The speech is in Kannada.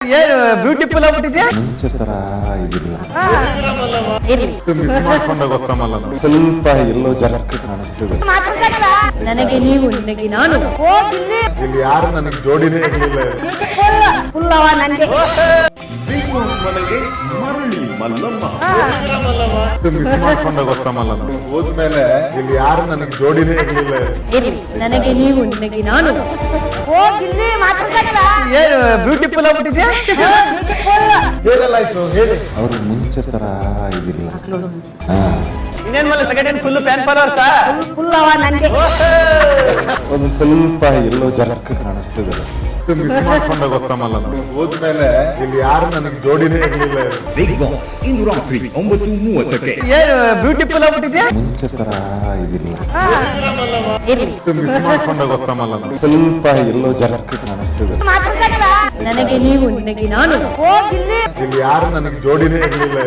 ಏನು ಬ್ಯೂಟಿಫುಲ್ ಆಗ್ಬಿಟ್ಟಿದೆ. ಮುಂಚೆ ತರ ಇದಿಲ್ಲ, ಮಿಸ್ ಮಾಡ್ಕೊಂಡ ಗೊತ್ತಮಲ್ಲ ನಾವು. ಸ್ವಲ್ಪ ಎಲ್ಲೋ ಜಲಕ್ಕೆ ಕಾಣಿಸ್ತದೆ. ನನಗೆ ನೀವು ನಿನಗೆ ನಾನು ಇಲ್ಲಿ ಯಾರು ನನಗೆ ಜೋಡಿನೇ ಇರಲಿಲ್ಲ. ಬಿಗ್ ಬಾಸ್ ಮನೆಗೆ ಮರಳಿ ಮಲ್ಲಮ್ಮ. ಮಿಸ್ ಮಾಡ್ಕೊಂಡ ಗೊತ್ತಮಲ್ಲ ನಾವು. ಹೋದ್ಮೇಲೆ ಇಲ್ಲಿ ಯಾರು ನನಗೆ ಜೋಡಿನೇ ಇರಲಿಲ್ಲ. ನನಗೆ ನೀವು ನಿನಗೆ ನಾನು ಏನು ಬ್ಯೂಟಿಫುಲ್ ಆಗ್ಬಿಟ್ಟಿದೆ. ಹೇಳಲಾಯ್ತು ಹೇಳಿ. ಅವ್ರು ಮುಂಚೆ ತರ ಇದಿಲ್ಲ. ಇನ್ನೇನ್ ಮೇಲೆ ಸೆಕೆಂಡ್ ಫುಲ್ ಫ್ಯಾನ್ ಫಾಲೋವರ್ಸ್. ಒಂದ್ ಸ್ವಲ್ಪ ಎಲ್ಲೋ ಜಲಕ್ಕೆ ಕಾಣಿಸ್ತದೆ. ಮಿಸ್ ಮಾಡ್ಕೊಂಡ ಗೊತ್ತಮಲ್ಲ ನಾವು. ಹೋದ್ಮೇಲೆ ಇಲ್ಲಿ ಯಾರು ನನಗೆ ಜೋಡಿನೇ ಇರಲಿಲ್ಲ. ಬಿಗ್ ಬಾಸ್ ಇಂದು ರಾತ್ರಿ 9:30ಕ್ಕೆ. ಏನು ಬ್ಯೂಟಿಫುಲ್ ಆಗ್ಬಿಟ್ಟಿದೆ. ಮುಂಚೆ ತರ ಇದಿಲ್ಲ, ಮಿಸ್ ಮಾಡ್ಕೊಂಡ ಗೊತ್ತಮಲ್ಲ ನಾವು. ಸ್ವಲ್ಪ ಎಲ್ಲೋ ಜಲಕ್ಕೆ ಕಾಣಿಸ್ತದೆ. ನನಗೆ ನೀವು ನಿನಗೆ ನಾನು ಇಲ್ಲಿ ಯಾರು ನನಗೆ ಜೋಡಿನೇ ಇರಲಿಲ್ಲ.